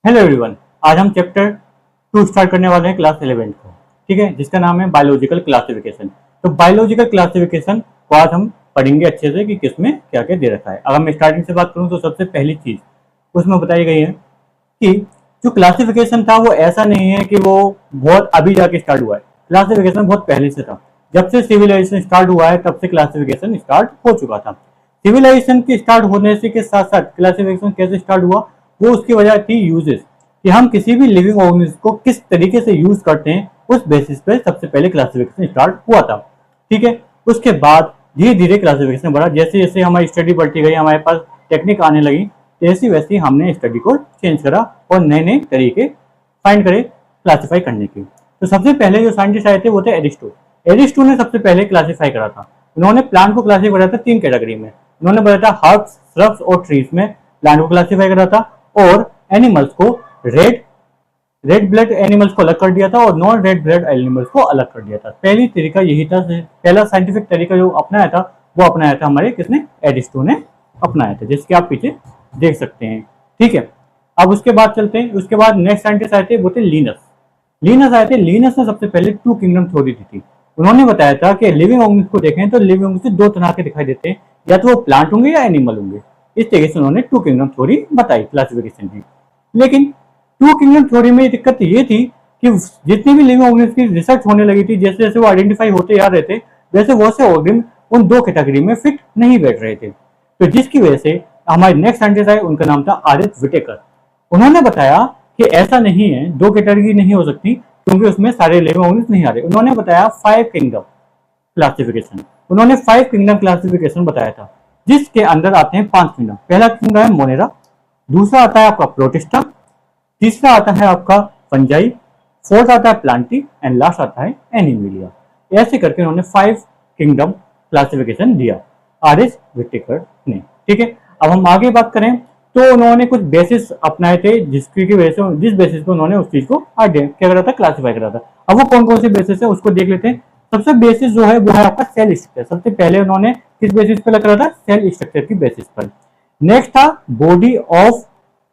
Hello everyone. आज हम chapter 2 start करने वाले हैं क्लास 11 को। ठीक है, जिसका नाम है बायोलॉजिकल क्लासिफिकेशन। तो बायोलॉजिकल क्लासिफिकेशन को आज हम पढ़ेंगे अच्छे से कि किसमें क्या क्या दे रखा है। अगर मैं स्टार्टिंग से बात करूं तो सबसे पहली चीज उसमें बताई गई है कि जो क्लासिफिकेशन था वो ऐसा नहीं है कि वो बहुत अभी जाके स्टार्ट हुआ है। क्लासिफिकेशन बहुत पहले से था। जब से सिविलाइजेशन स्टार्ट हुआ है तब से क्लासिफिकेशन स्टार्ट हो चुका था। सिविलाइजेशन के स्टार्ट होने से के साथ साथ क्लासिफिकेशन कैसे स्टार्ट हुआ, वो उसकी वजह थी यूजेस, कि हम किसी भी लिविंग ऑर्गेनिज्म को किस तरीके से यूज करते हैं उस बेसिस पे सबसे पहले क्लासिफिकेशन स्टार्ट हुआ था। ठीक है, उसके बाद धीरे धीरे क्लासिफिकेशन बढ़ा। जैसे जैसे हमारी स्टडी बढ़ती गई, हमारे पास टेक्निक आने लगी, जैसी वैसी हमने स्टडी को चेंज करा और नए नए तरीके फाइंड करे क्लासीफाई करने की। तो सबसे पहले जो साइंटिस्ट आए थे वो थे एरिस्टो। एरिस्टो ने सबसे पहले क्लासीफाई करा था। उन्होंने प्लांट को क्लासीफाई करा था 3 कैटेगरी में। उन्होंने बताया था हर्ब्स, श्रब्स और ट्रीज में प्लांट को क्लासीफाई करा था, और एनिमल्स को रेड रेड ब्लड एनिमल्स को अलग कर दिया था और नॉन रेड ब्लड एनिमल्स को अलग कर दिया था। पहली तरीका यही था, पहला साइंटिफिक तरीका जो अपनाया था वो अपनाया था हमारे किसने, एरिस्टो ने अपनाया था, जिसके आप पीछे देख सकते हैं। ठीक है, अब उसके बाद चलते हैं। उसके बाद नेक्स्ट साइंटिस्ट आए थे वो थे लीनस। लीनस आए थे। लीनस ने सबसे पहले 2 किंगडम थ्योरी दी थी। उन्होंने बताया था कि लिविंग ऑर्गेनिज्म को देखें तो लिविंग ऑर्गेनिज्म 2 तरह के दिखाई देते हैं, या तो वो प्लांट होंगे या एनिमल होंगे। इस तरीके से उन्होंने 2 किंगडम थ्योरी बताई क्लासिफिकेशन की। लेकिन 2 किंगडम थ्योरी में दिक्कत ये थी कि जितनी भी लिविंग ऑर्गेनिज्म की रिसर्च होने लगी थी, जैसे जैसे वो आइडेंटिफाई होते जा रहे थे, वैसे वैसे ऑर्गेनिज्म उन 2 कैटेगरी में फिट नहीं बैठ रहे थे। तो जिसकी वजह से हमारे नेक्स्ट साइंटिस्ट आए, उनका नाम था आर.एच. विटेकर। उन्होंने बताया कि ऐसा नहीं है, 2 कैटेगरी नहीं हो सकती क्योंकि उसमें सारे लिविंग ऑर्गेनिज्म नहीं आ रहे। उन्होंने बताया 5 किंगडम क्लासिफिकेशन। उन्होंने 5 किंगडम क्लासिफिकेशन बताया था, जिसके अंदर आते हैं 5 किंगडम। पहला किंगडम है मोनेरा, दूसरा आता है आपका प्रोटिस्टा, तीसरा आता है आपका फंजाई, फोर्थ आता है प्लांटी एंड लास्ट आता है एनिमिलिया। ऐसे करके उन्होंने 5 किंगडम क्लासिफिकेशन दिया आर.एच. विटेकर ने। ठीक है, अब हम आगे बात करें तो उन्होंने कुछ बेसिस अपनाए थे जिसकी वजह से, जिस बेसिस पे उन्होंने उस चीज को क्या करा था, क्लासिफाई करा था। अब वो कौन कौन से बेसिस है उसको देख लेते हैं। सबसे बेसिस जो है वो है आपका सेल स्ट्रक्चर। सबसे पहले उन्होंने किस बेसिस पे करा था, सेल स्ट्रक्चर की बेसिस पर। नेक्स्ट था बॉडी ऑफ,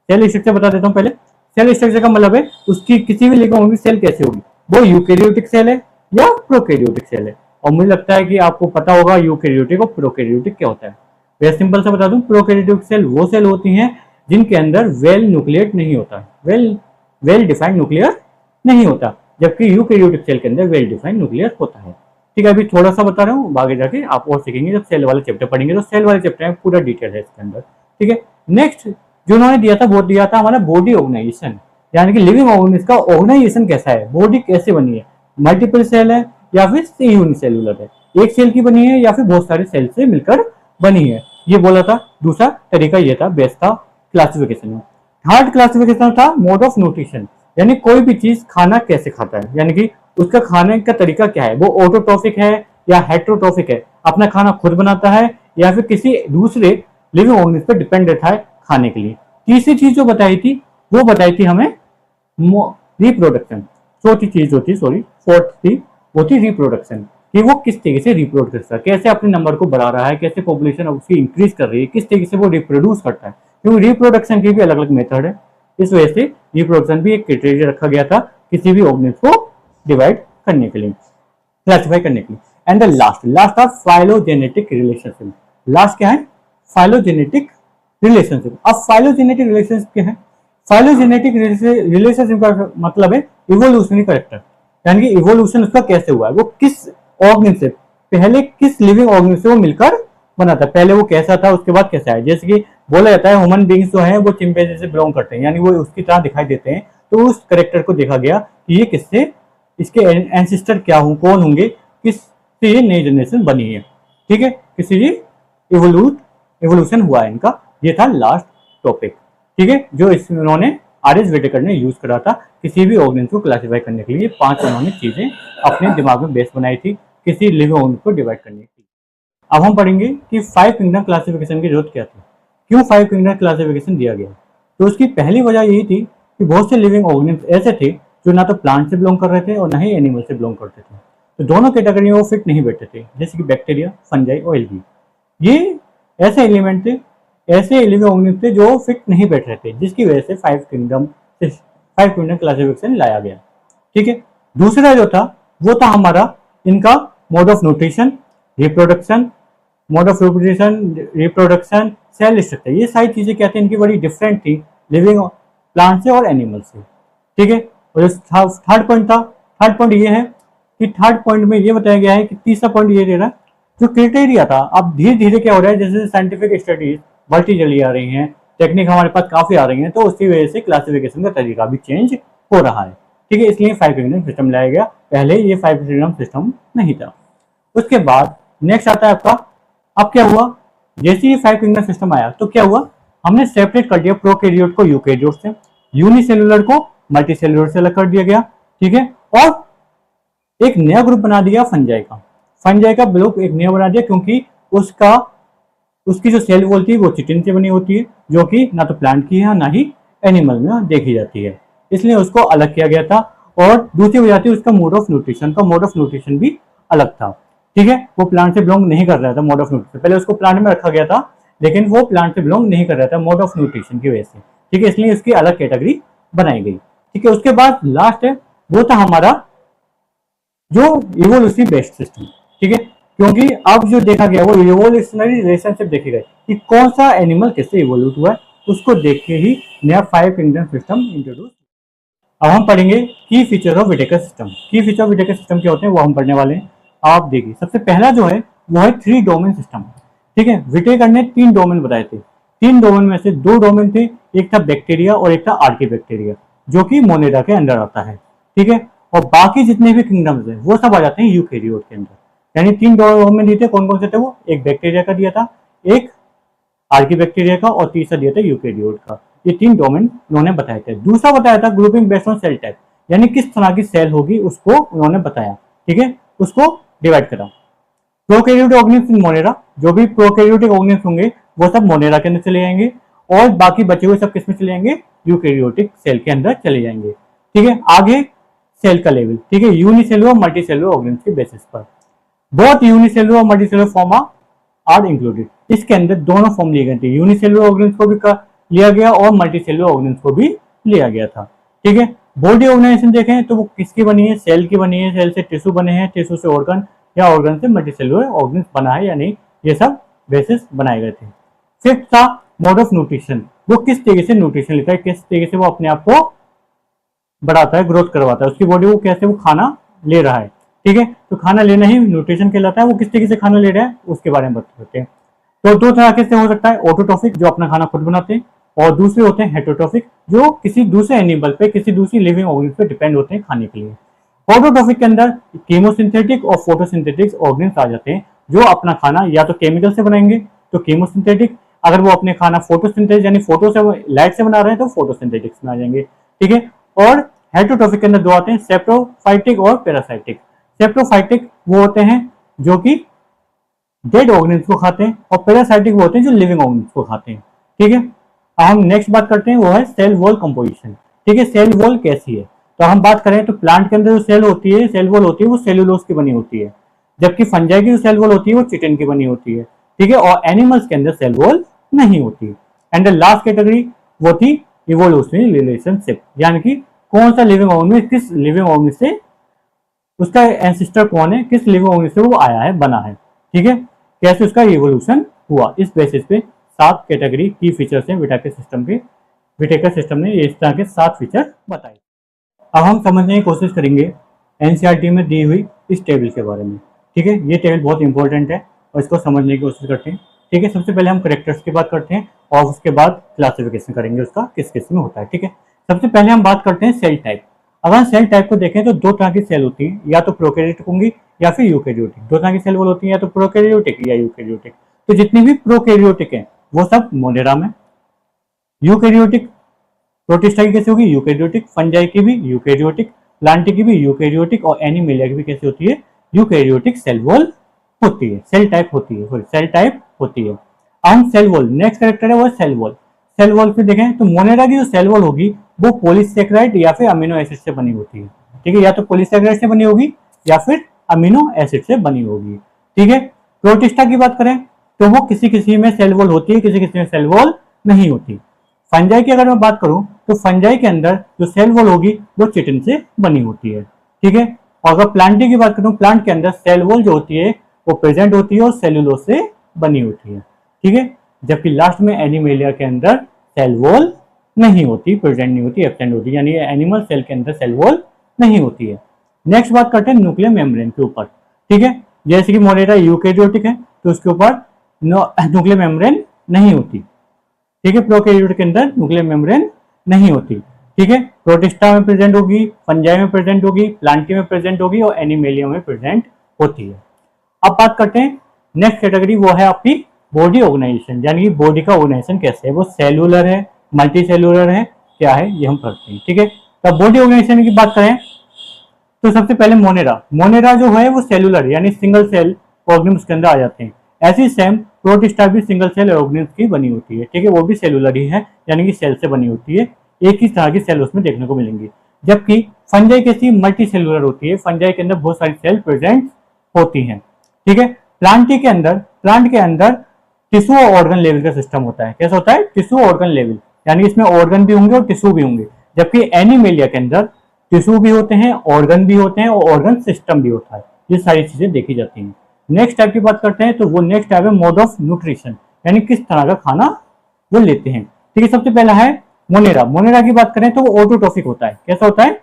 सेल स्ट्रक्चर बता देता हूँ पहले। सेल स्ट्रक्चर का मतलब है उसकी किसी भी लिविंग होगी सेल कैसे होगी, वो यूकैरियोटिक सेल है या प्रोकैरियोटिक सेल है। और मुझे लगता है कि आपको पता होगा यूकैरियोटिक और प्रोकैरियोटिक क्या होता है। वेरी सिंपल से बता दूं, प्रोकैरियोटिक सेल वो सेल होती हैं जिनके अंदर वेल न्यूक्लिएट नहीं होता, वेल डिफाइंड न्यूक्लियर नहीं होता, जबकि यूकैरियोटिक सेल के अंदर वेल डिफाइंड न्यूक्लियर होता है। ठीक है, अभी थोड़ा सा बता रहा हूँ, आगे जाके आप और सीखेंगे। जब सेल वाले चैप्टर पढ़ेंगे तो सेल वाले चैप्टर में पूरा डिटेल है इसके अंदर। ठीक है, नेक्स्ट जो उन्होंने दिया था वो दिया था हमारा बॉडी ऑर्गेनाइजेशन, यानी कि लिविंग ऑर्गेनिज्म का ऑर्गेनाइजेशन कैसा है, बॉडी कैसे बनी है, मल्टीपल सेल है या फिर यूनिसेलुलर है, एक सेल की बनी है या फिर बहुत सारे सेल से मिलकर बनी है, ये बोला था। दूसरा तरीका ये था, बेस्ट था क्लासिफिकेशन में। थर्ड क्लासिफिकेशन था मोड ऑफ न्यूट्रिशन, यानी कोई भी चीज खाना कैसे खाता है, यानी कि उसका खाने का तरीका क्या है, वो ऑटोट्रॉफिक है या हेट्रोट्रॉफिक है, अपना खाना खुद बनाता है या फिर किसी दूसरे लिविंग ऑर्गेनिज्म पर डिपेंड रहता है खाने के लिए। तीसरी चीज जो बताई थी वो बताई थी हमें रिप्रोडक्शन। चौथी चीज जो थी, सॉरी फोर्थ थी, वो थी रिप्रोडक्शन, कि वो किस तरीके से रिप्रोड्यूस करता है, कैसे अपने नंबर को बढ़ा रहा है, कैसे पॉपुलेशन उसकी इंक्रीज कर रही है, किस तरीके से वो रिप्रोड्यूस करता है, क्योंकि रिप्रोडक्शन की भी अलग अलग मेथड है। इस वजह से रिप्रोडक्शन भी एक क्राइटेरिया रखा गया था किसी भी ऑर्गेनिज्म को डिवाइड करने के लिए, क्लासिफाई करने के लिए। And the last of phylogenetic relationship. Last क्या है, फाइलोजेनेटिक रिलेशनशिप। अब फाइलोजेनेटिक रिलेशनशिप क्या है, फाइलोजेनेटिक रिलेशनशिप का मतलब है इवोल्यूशनरी कैरेक्टर, यानी कि इवोल्यूशन उसका कैसे हुआ है, वो किस ऑर्गेनिज्म से, पहले किस लिविंग ऑर्गेनिज्म से वो मिलकर बना था, पहले वो कैसा था उसके बाद कैसा है। जैसे कि बोला जाता है ह्यूमन बींग्स जो है वो चिंपैंजी से बिलोंग करते हैं, यानी वो उसकी तरह दिखाई देते हैं। तो उस करेक्टर को देखा गया कि ये किससे, इसके एंसेस्टर क्या हों, कौन होंगे, किससे ये नई जनरेशन बनी है। ठीक है, किसी इवोल्यूशन हुआ है इनका। ये था लास्ट टॉपिक। ठीक है, जो इसमें उन्होंने आर.एच. विटेकर ने यूज करा था किसी भी ऑर्गेनिज्म को क्लासिफाई करने के लिए। 5 उन्होंने चीजें अपने दिमाग में बेस बनाई थी किसी लिविंग ऑर्गेनिज्म को डिवाइड करने की। अब हम पढ़ेंगे कि 5 किंगडम क्लासिफिकेशन की जरूरत क्या थी, क्यों 5 किंगडम क्लासिफिकेशन दिया गया। तो उसकी पहली वजह यही थी कि बहुत से लिविंग ऑर्गेनिज्म ऐसे थे जो ना तो प्लांट से बिलोंग कर रहे थे और ना ही एनिमल से बिलोंग करते थे। तो दोनों कैटेगरी में वो फिट नहीं बैठते थे, जैसे कि बैक्टीरिया, फंजाई और एल्गी। ये ऐसे एलिमेंट थे, ऐसे लिविंग ऑर्गेनिज्म थे जो फिट नहीं बैठ रहे थे, जिसकी वजह से 5 किंगडम फाइव किंगडम क्लासिफिकेशन लाया गया। ठीक है, दूसरा जो था वो था हमारा इनका mode of nutrition, reproduction, mode of reproduction, cell structure. ये सारी चीजें क्या थी, इनकी बड़ी डिफरेंट थी लिविंग प्लांट से और एनिमल से। ठीक है, और थर्ड पॉइंट था, थर्ड पॉइंट ये है कि थर्ड पॉइंट में ये बताया गया है कि तीसरा पॉइंट ये दे रहा है, जो क्राइटेरिया था, अब धीरे धीरे क्या हो रहा है, जैसे साइंटिफिक स्टडीज बढ़ती चली आ रही हैं, टेक्निक हमारे पास काफी आ रही हैं, तो उसी वजह से क्लासिफिकेशन का तरीका भी चेंज हो रहा है। ठीक है, इसलिए फाइव किंगडम सिस्टम लाया गया, पहले ये फाइव किंगडम सिस्टम नहीं था। उसके बाद नेक्स्ट आता है आपका, अब क्या हुआ, जैसे ही फाइव किंगडम सिस्टम आया तो क्या हुआ, हमने सेपरेट कर दिया प्रोकैरियोट को यूकैरियोट से, यूनिसेलुलर को मल्टीसेलुलर से अलग कर दिया गया। ठीक है, और एक नया ग्रुप बना दिया फंजाई का, फंजाई का ग्रुप एक नया बना दिया, क्योंकि उसकी जो सेल वॉल थी वो चिटिन से बनी होती है, जो कि ना तो प्लांट की है ना ही एनिमल में देखी जाती है, इसलिए उसको अलग किया गया था। और दूसरी वजह थी उसका मोड ऑफ न्यूट्रिशन का, मोड ऑफ न्यूट्रिशन भी अलग था। ठीक है, वो प्लांट से बिलोंग नहीं कर रहा था मोड ऑफ न्यूट्रिशन, पहले उसको प्लांट में रखा गया था लेकिन वो प्लांट से बिलोंग नहीं कर रहा था मोड ऑफ न्यूट्रिशन की वजह से। ठीक है, इसलिए उसकी अलग कैटेगरी बनाई गई। ठीक है, उसके बाद लास्ट है वो था हमारा जो इवोल्यूशनरी बेस्ड सिस्टम। ठीक है, क्योंकि अब जो देखा गया वो इवोल्यूशनरी रिलेशनशिप देखे गए कि कौन सा एनिमल कैसे इवोल्यूट हुआ है, उसको देख के ही नया फाइव किंगडम सिस्टम इंट्रोड्यूस। अब हम पढ़ेंगे की फीचर ऑफ विटेकर सिस्टम। की फीचर ऑफ विटेकर सिस्टम क्या होते हैं वो हम पढ़ने वाले हैं। आप देखिए, सबसे पहला जो है वो है थ्री डोमेन सिस्टम। ठीक है, विटेकर ने तीन डोमेन बताए थे, तीन डोमेन में से दो डोमेन थे, एक था बैक्टीरिया और एक था आर्की बैक्टीरिया, जो कि मोनेरा के अंदर आता है। ठीक है, और बाकी जितने भी किंगडम्स हैं वो सब आ जाते हैं यूकैरियोट के अंदर। यानी तीन डोमेन दिए थे, कौन कौन से थे वो, एक बैक्टीरिया का दिया था, एक आर्की बैक्टीरिया का और तीसरा दिया था यूकैरियोट का। ये तीन डोमेन उन्होंने बताए थे। दूसरा बताया था grouping based on sale type, यानी किस तरह की सेल होगी उसको उन्होंने बताया। ठीक है, उसको डिवाइड करा। प्रोकैरियोटिक ऑर्गेनिज्म इन मोनेरा, जो भी प्रोकैरियोटिक ऑर्गेनिज्म होंगे वो सब मोनेरा के अंदर चले जाएंगे, और बाकी बचे हुए सब किस में चले जाएंगे, यूकैरियोटिक सेल के अंदर चले जाएंगे। ठीक है, आगे सेल का लेवल। ठीक है, यूनिसेलुलर और मल्टीसेलुलर ऑर्गेनिज्म के बेसिस पर बोथ यूनिसेलुलर और मल्टीसेलुलर फॉर्म आर इंक्लूडेड। इसके अंदर दोनों फॉर्म लिए गए थे, यूनिसेलुलर ऑर्गेनिज्म को भी लिया गया और मल्टीसेलुलर ऑर्गेनिज्म को भी लिया गया था। ठीक है, बॉडी ऑर्गेनाइजेशन देखें तो वो किसकी बनी है, सेल की बनी है, सेल से टिश्यू बने हैं, टिश्यू से ऑर्गन, या ऑर्गन से मल्टीसेलुलर ऑर्गेनिज्म बना है या नहीं, ये सब बेसिस बनाए गए थे। फिफ्थ था मोड ऑफ न्यूट्रिशन, वो किस तरीके से न्यूट्रिशन लेता है, किस तरीके से वो अपने आप को बढ़ाता है, ग्रोथ करवाता है, उसकी बॉडी को कैसे वो खाना ले रहा है। ठीक है, तो खाना लेना ही न्यूट्रिशन कहलाता है, वो किस तरीके से खाना ले रहा है उसके बारे में बताते हैं। तो दो तरह से हो सकता है, ऑटोट्रॉफिक जो अपना खाना खुद बनाते हैं, और दूसरे होते हैं हेटरोट्रॉफिक जो किसी दूसरे एनिमल पे, किसी दूसरी लिविंग ऑर्गेनिज्म पे डिपेंड होते हैं खाने के लिए। ऑटोट्रॉफिक के अंदर केमोसिंथेटिक और फोटोसिंथेटिक ऑर्गेनिज्म आ जाते हैं, जो अपना खाना या तो केमिकल से बनाएंगे तो केमोसिंथेटिक, अगर वो अपने खाना फोटोसिंथेसिस यानी फोटो से लाइट से बना रहे हैं तो फोटोसिंथेटिक्स में आ जाएंगे। ठीक है, और हेटरोट्रॉफिक के अंदर दो आते हैं, सेप्रोफाइटिक और पैरासाइटिक। सेप्रोफाइटिक वो होते हैं जो कि डेड ऑर्गेनिज्म को खाते हैं, और पैरासाइटिक वो होते हैं जो लिविंग ऑर्गेनिज्म को खाते हैं। ठीक है, अब हम नेक्स्ट बात करते हैं वो है सेल वॉल कंपोजिशन। ठीक है, सेल वॉल कैसी है, तो हम बात करें तो प्लांट के अंदर जो सेल होती है, सेल वॉल होती है वो सेलुलोज की बनी होती है, जबकि फंजाई की जो सेल वॉल होती है वो चिटिन की बनी होती है। ठीक है, और एनिमल्स के अंदर सेल वॉल नहीं होती। एंड द लास्ट कैटेगरी वो थी इवोल्यूशनरी रिलेशनशिप, यानी कि कौन सा लिविंग ऑर्गेनिज्म किस लिविंग ऑर्गेनिज्म से, उसका एंसेस्टर कौन है, किस लिविंग ऑर्गेनिज्म से वो आया है, बना है। ठीक है, कैसे उसका इवोल्यूशन हुआ, इस बेसिस पे 7 कैटेगरी की फीचर्स हैं विटेकर सिस्टम के। विटेकर सिस्टम ने इस तरह के 7 फीचर बताए। अब हम समझने की कोशिश करेंगे एनसीईआरटी में दी हुई इस टेबल के बारे में। ठीक है, ये टेबल बहुत इंपॉर्टेंट है और इसको समझने की कोशिश करते हैं। ठीक है, सबसे पहले हम करेक्टर्स की बात करते हैं और उसके बाद क्लासिफिकेशन करेंगे उसका किस किस में होता है। ठीक है, सबसे पहले हम बात करते हैं सेल टाइप। अगर हम सेल टाइप को देखें तो दो तरह की सेल होती है, या तो प्रोकैरियोटिक होंगी या फिर यूकैरियोटिक। दो तरह की सेल वॉल होती है, या तो प्रोकैरियोटिक या यूकैरियोटिक। तो जितनी भी प्रोकैरियोटिक है वो सब मोनेरा में, यूकैरियोटिक प्रोटिस्टा की कैसे होगी, यूकैरियोटिक, फंजाई की भी यूकैरियोटिक, प्लांट की भी यूकैरियोटिक, और एनिमेलिया की भी कैसी होती है, यूकैरियोटिक सेल वॉल होती है, सेल टाइप होती है, सेल टाइप होती है। हम सेल वॉल, नेक्स्ट कैरेक्टर है वो सेल वॉल। सेल वॉल पे देखें तो मोनेरा की जो सेल वॉल होगी वो पॉलीसेकेराइड या फिर अमीनो एसिड से बनी होती है। ठीक है, या तो पॉलीसेकेराइड से बनी होगी या फिर अमीनो एसिड से बनी होगी। ठीक है, प्रोटिस्टा की बात करें तो वो किसी किसी में सेल वॉल होती है, किसी किसी में सेल वॉल नहीं होती। फंजाई की अगर मैं बात करूं तो फंजाई के अंदर जो सेल वॉल होगी वो चिटिन से बनी होती है, ठीक है। और अगर प्लांटिंग की बात करूं, प्लांट के अंदर सेल वॉल जो होती है वो प्रेजेंट होती है और सेल्यूलोज से बनी होती है, ठीक है। जबकि लास्ट में एनिमेलिया के अंदर सेल वॉल नहीं होती, प्रेजेंट नहीं होती, एब्सेंट होती है, यानी एनिमल सेल के अंदर सेल वॉल नहीं होती है। नेक्स्ट बात करते हैं न्यूक्लियर मेम्ब्रेन के ऊपर, ठीक है। जैसे कि मोनेरा यूकेरियोटिक है तो उसके ऊपर न्यूक्लियर मेम्ब्रेन नहीं होती, ठीक है। प्रोकैरियोट के अंदर न्यूक्लियर मेम्ब्रेन नहीं होती, ठीक है। प्रोटिस्टा में प्रेजेंट होगी, फंजाई में प्रेजेंट होगी, प्लांटी में प्रेजेंट होगी और एनिमेलिया में प्रेजेंट होती है। अब बात करते हैं नेक्स्ट कैटेगरी, वो है आपकी बॉडी ऑर्गेनाइजेशन, यानी कि बॉडी का ऑर्गेनाइजेशन कैसे है, वो सेलुलर है, मल्टी सेलुलर है, क्या है ये हम पढ़ते हैं, ठीक है। तो बॉडी ऑर्गेनाइजेशन की बात करें तो सबसे पहले मोनेरा जो है वो सेलुलर यानी सिंगल सेल ऑर्गेनिम्स के अंदर आ जाते हैं। ऐसी सेम प्रोटिस्टा भी सिंगल सेल ऑर्गेनिम्स की बनी होती है, ठीक है, वो भी सेलुलर ही है, यानी कि सेल से बनी होती है, एक ही तरह की सेल उसमें देखने को मिलेंगी। जबकि फंजाई कैसी मल्टी सेलुलर होती है, फंजाई के अंदर बहुत सारी सेल प्रेजेंट होती हैं, ठीक है। प्लांट के अंदर टिश्यू ऑर्गन लेवल का सिस्टम होता है, कैसा होता है, टिश्यू ऑर्गन लेवल, यानी इसमें ऑर्गन भी होंगे और टिश्यू भी होंगे। जबकि एनिमेलिया के अंदर टिश्यू भी होते हैं, ऑर्गन भी होते हैं और ऑर्गन सिस्टम भी होता है, ये सारी चीजें देखी जाती हैं। नेक्स्ट टाइप की बात करते हैं तो वो नेक्स्ट टाइप है मोड ऑफ न्यूट्रिशन, यानी किस तरह का खाना वो लेते हैं, ठीक है। सबसे पहला है मोनेरा की बात करें तो वो ऑटोट्रोफिक होता है, कैसा होता है,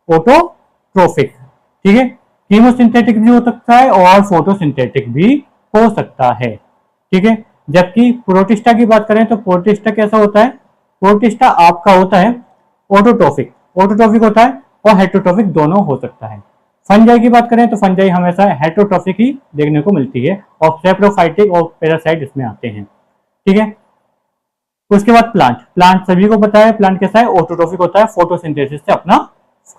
ऑटोट्रोफिक, ठीक है। कीमोसिंथेटिक भी हो सकता है और फोटोसिंथेटिक भी हो सकता है, ठीक है। जबकि प्रोटिस्टा की बात करें तो प्रोटिस्टा कैसा होता है, प्रोटिस्टा आपका होता है ऑटोट्रोफिक होता है और हेटरोट्रोफिक दोनों हो सकता है। फंजाई की बात करें तो फंजाई हमेशा हेटरोट्रोफिक ही देखने को मिलती है और सेप्रोफाइटिक और पैरासाइट इसमें आते हैं, ठीक है। उसके बाद प्लांट सभी को पता है प्लांट कैसा है, ऑटोट्रोफिक होता है, फोटोसिंथेसिस से अपना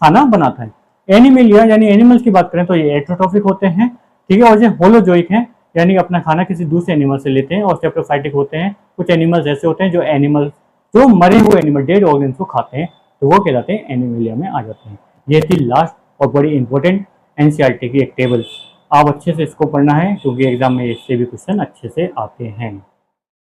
खाना बनाता है। एनिमेलिया यानी एनिमल्स की बात करें तो ये हेटरोट्रोफिक होते हैं, ठीक है, और ये होलोजोइक हैं, यानी अपना खाना किसी दूसरे एनिमल से लेते हैं और सेप्रोफाइटिक होते हैं। कुछ एनिमल्स ऐसे होते हैं जो मरे हुए एनिमल डेड ऑर्गेन्स को खाते हैं, तो वो कहलाते हैं एनिमेलिया में आ जाते हैं। ये थी लास्ट और बड़ी इंपॉर्टेंट एनसीईआरटी की एक टेबल, आप अच्छे से इसको पढ़ना है क्योंकि एग्जाम में इससे भी क्वेश्चन अच्छे से आते हैं।